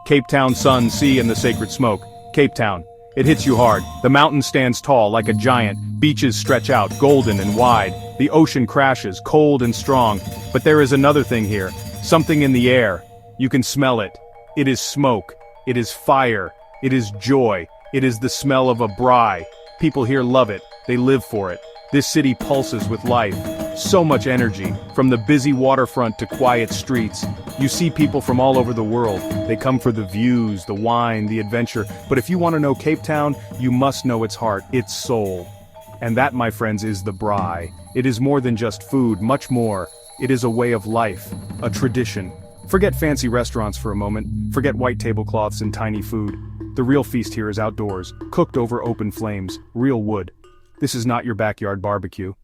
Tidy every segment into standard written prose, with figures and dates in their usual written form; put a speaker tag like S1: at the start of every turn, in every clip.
S1: Cape Town sun, sea and the sacred smoke. Cape Town. It hits you hard. The mountain stands tall like a giant. Beaches stretch out, golden and wide. The ocean crashes, cold and strong. But there is another thing here. Something in the air. You can smell it. It is smoke. It is fire. It is joy. It is the smell of a braai. People here love it. They live for it. This city pulses with life. So much energy. From the busy waterfront to quiet streets. You see people from all over the world. They come for the views, the wine, the adventure. But if you want to know Cape Town, you must know its heart, its soul. And that, my friends, is the braai. It is more than just food, much more. It is a way of life, a tradition. Forget fancy restaurants for a moment. Forget white tablecloths and tiny food. The real feast here is outdoors, cooked over open flames, real wood. This is not your backyard barbecue.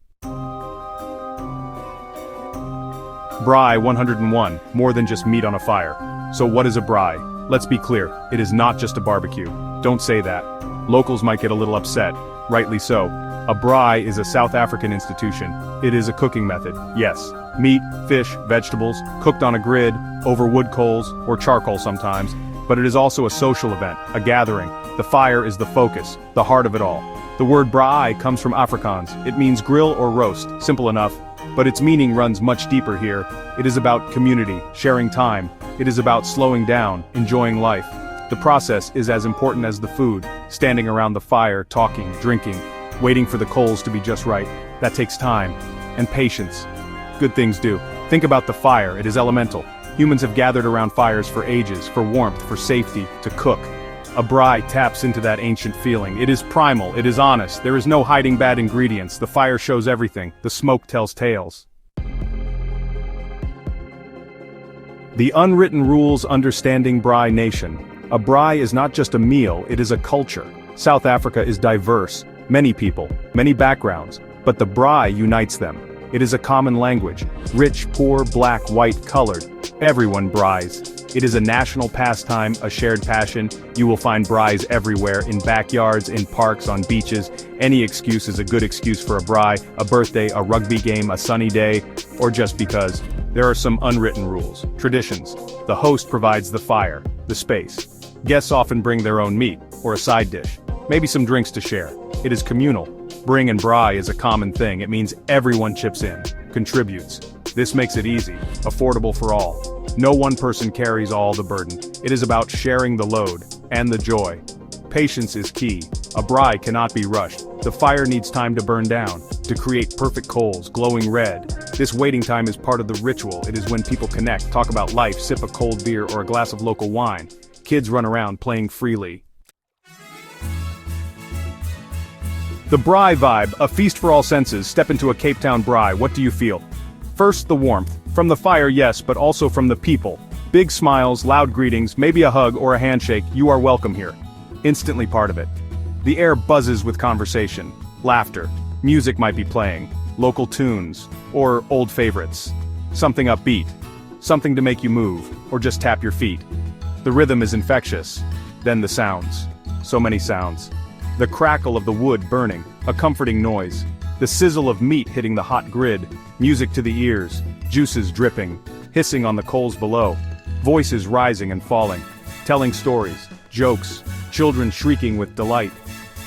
S1: Braai 101, more than just meat on a fire. So what is a braai? Let's be clear, it is not just a barbecue. Don't say that. Locals might get a little upset, rightly so. A braai is a South African institution. It is a cooking method, yes. Meat, fish, vegetables, cooked on a grid, over wood coals, or charcoal sometimes. But it is also a social event, a gathering. The fire is the focus, the heart of it all. The word braai comes from Afrikaans. It means grill or roast, simple enough. But its meaning runs much deeper here. It is about community, sharing time. It is about slowing down, enjoying life. The process is as important as the food, standing around the fire, talking, drinking, waiting for the coals to be just right. That takes time. And patience. Good things do. Think about the fire, it is elemental. Humans have gathered around fires for ages, for warmth, for safety, to cook. A braai taps into that ancient feeling. It is primal, it is honest, there is no hiding bad ingredients, the fire shows everything, the smoke tells tales. The unwritten rules understanding Braai Nation. A braai is not just a meal, it is a culture. South Africa is diverse, many people, many backgrounds, but the braai unites them. It is a common language, rich, poor, black, white, colored. Everyone braais. It is a national pastime, a shared passion. You will find braais everywhere, in backyards, in parks, on beaches. Any excuse is a good excuse for a braai, a birthday, a rugby game, a sunny day, or just because. There are some unwritten rules, traditions. The host provides the fire, the space. Guests often bring their own meat, or a side dish. Maybe some drinks to share. It is communal. Bring and braai is a common thing. It means everyone chips in, contributes. This makes it easy, affordable for all. No one person carries all the burden. It is about sharing the load, and the joy. Patience is key. A braai cannot be rushed. The fire needs time to burn down, to create perfect coals, glowing red. This waiting time is part of the ritual. It is when people connect, talk about life, sip a cold beer or a glass of local wine. Kids run around playing freely. The braai vibe, a feast for all senses. Step into a Cape Town braai, what do you feel? First, the warmth. From the fire, yes, but also from the people. Big smiles, loud greetings, maybe a hug or a handshake, you are welcome here. Instantly part of it. The air buzzes with conversation, laughter. Music might be playing, local tunes, or old favorites. Something upbeat, something to make you move, or just tap your feet. The rhythm is infectious. Then the sounds. So many sounds. The crackle of the wood burning, a comforting noise. The sizzle of meat hitting the hot grid, music to the ears, juices dripping, hissing on the coals below, voices rising and falling, telling stories, jokes, children shrieking with delight,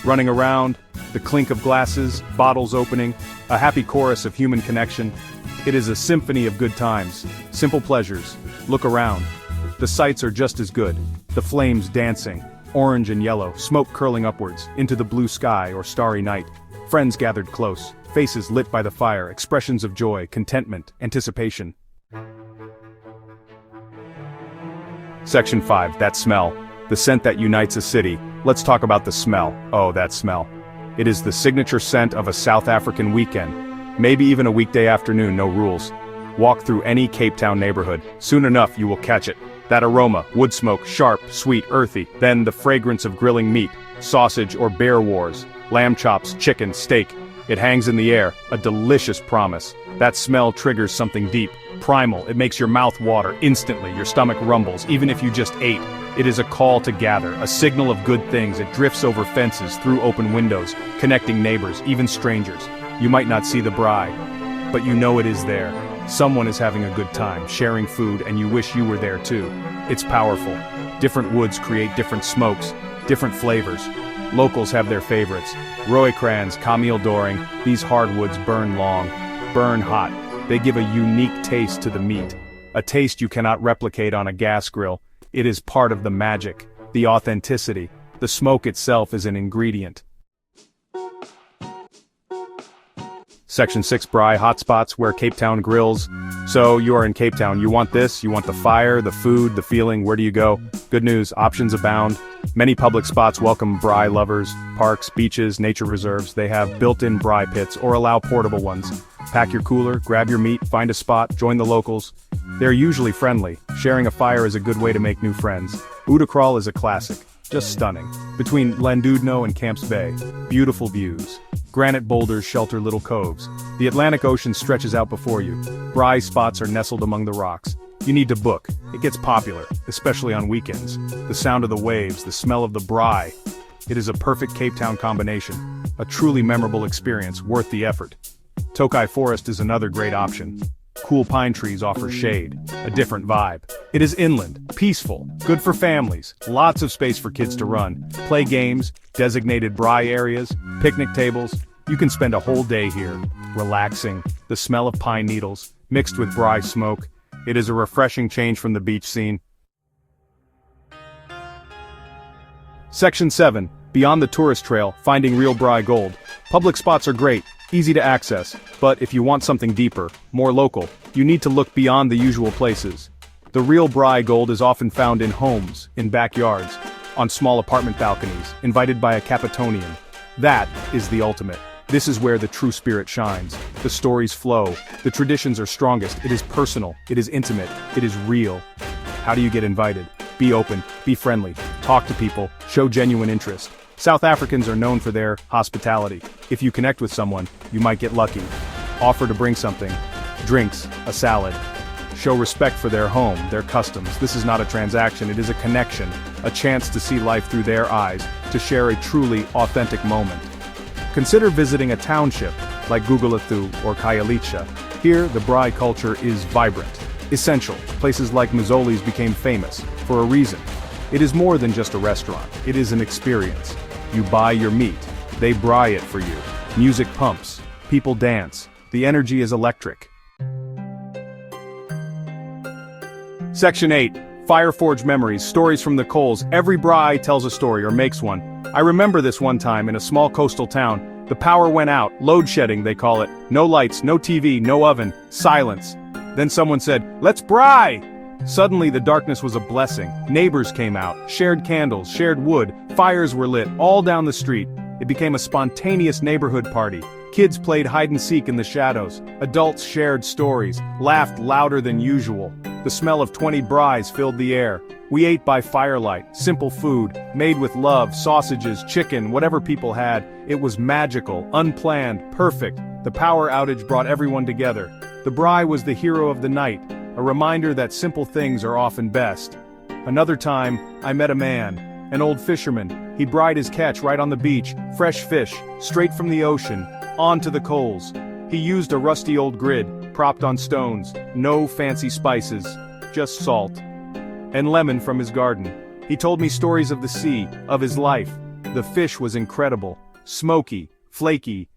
S1: running around, the clink of glasses, bottles opening, a happy chorus of human connection. It is a symphony of good times, simple pleasures. Look around. The sights are just as good, the flames dancing, orange and yellow, smoke curling upwards, into the blue sky or starry night. Friends gathered close, faces lit by the fire, expressions of joy, contentment, anticipation. Section 5, that smell. The scent that unites a city. Let's talk about the smell. Oh, that smell. It is the signature scent of a South African weekend. Maybe even a weekday afternoon, no rules. Walk through any Cape Town neighborhood. Soon enough, you will catch it. That aroma, wood smoke, sharp, sweet, earthy. Then the fragrance of grilling meat, sausage or bear wars, lamb chops, chicken, steak. It hangs in the air, a delicious promise. That smell triggers something deep, primal. It makes your mouth water instantly, your stomach rumbles, even if you just ate. It is a call to gather, a signal of good things. It drifts over fences, through open windows, connecting neighbors, even strangers. You might not see the braai, but you know it is there. Someone is having a good time, sharing food, and you wish you were there too. It's powerful. Different woods create different smokes, different flavors. Locals have their favorites. Roekrans, Camille Doring, these hardwoods burn long, burn hot. They give a unique taste to the meat. A taste you cannot replicate on a gas grill. It is part of the magic, the authenticity. The smoke itself is an ingredient. Section 6 Braai hotspots where Cape Town grills. So you are in Cape Town, you want this, you want the fire, the food, the feeling, where do you go? Good news, options abound. Many public spots welcome braai lovers, parks, beaches, nature reserves. They have built-in braai pits or allow portable ones. Pack your cooler, grab your meat, find a spot, join the locals. They're usually friendly. Sharing a fire is a good way to make new friends. Oudekral is a classic, just stunning. Between Llandudno and Camps Bay, beautiful views. Granite boulders shelter little coves. The Atlantic Ocean stretches out before you. Braai spots are nestled among the rocks. You need to book. It gets popular, especially on weekends. The sound of the waves, the smell of the braai. It is a perfect Cape Town combination. A truly memorable experience, worth the effort. Tokai Forest is another great option. Cool pine trees offer shade, a different vibe. It is inland, peaceful, good for families, lots of space for kids to run, play games, designated braai areas, picnic tables. You can spend a whole day here, relaxing, the smell of pine needles, mixed with braai smoke. It is a refreshing change from the beach scene. Section 7, Beyond the Tourist Trail, Finding Real Braai Gold. Public spots are great, easy to access, but if you want something deeper, more local, you need to look beyond the usual places. The real braai gold is often found in homes, in backyards, on small apartment balconies, invited by a Capetonian. That is the ultimate. This is where the true spirit shines. The stories flow, the traditions are strongest, it is personal, it is intimate, it is real. How do you get invited? Be open, be friendly, talk to people, show genuine interest. South Africans are known for their hospitality. If you connect with someone, you might get lucky. Offer to bring something, drinks, a salad. Show respect for their home, their customs. This is not a transaction, it is a connection, a chance to see life through their eyes, to share a truly authentic moment. Consider visiting a township, like Gugulethu or Khayelitsha. Here, the braai culture is vibrant, essential. Places like Mazzoli's became famous, for a reason. It is more than just a restaurant, it is an experience. You buy your meat, they braai it for you. Music pumps, people dance, the energy is electric. Section 8, Fireforge Memories, Stories from the Coals. Every braai tells a story or makes one. I remember this one time in a small coastal town. The power went out, load shedding they call it. No lights, no TV, no oven, silence. Then someone said, "Let's braai!" Suddenly the darkness was a blessing. Neighbors came out, shared candles, shared wood, fires were lit all down the street. It became a spontaneous neighborhood party. Kids played hide and seek in the shadows. Adults shared stories, laughed louder than usual. The smell of 20 braais filled the air. We ate by firelight, simple food, made with love, sausages, chicken, whatever people had. It was magical, unplanned, perfect. The power outage brought everyone together. The braai was the hero of the night, a reminder that simple things are often best. Another time, I met a man, an old fisherman. He braaied his catch right on the beach, fresh fish, straight from the ocean, onto the coals. He used a rusty old grid, propped on stones, no fancy spices, just salt and lemon from his garden. He told me stories of the sea, of his life. The fish was incredible, smoky, flaky.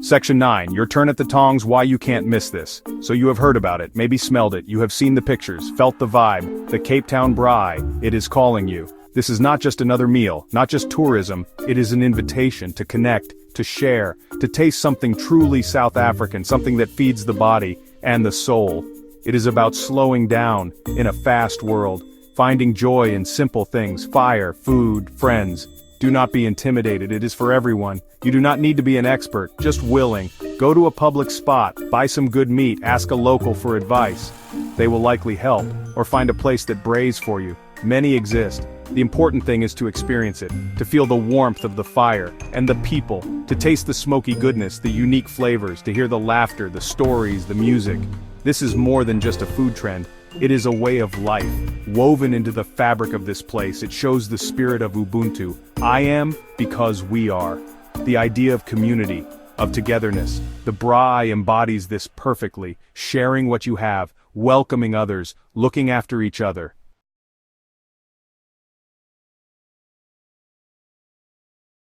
S1: Section 9, your turn at the tongs, why you can't miss this. So you have heard about it, maybe smelled it, you have seen the pictures, felt the vibe, the Cape Town braai, it is calling you. This is not just another meal, not just tourism, it is an invitation to connect, to share, to taste something truly South African, something that feeds the body and the soul. It is about slowing down in a fast world, finding joy in simple things, fire, food, friends. Do not be intimidated, it is for everyone. You do not need to be an expert, just willing. Go to a public spot, buy some good meat, ask a local for advice. They will likely help, or find a place that braais for you. Many exist. The important thing is to experience it, to feel the warmth of the fire, and the people, to taste the smoky goodness, the unique flavors, to hear the laughter, the stories, the music. This is more than just a food trend. It is a way of life, woven into the fabric of this place. It shows the spirit of Ubuntu. I am because we are. The idea of community, of togetherness. The braai embodies this perfectly, sharing what you have, welcoming others, looking after each other.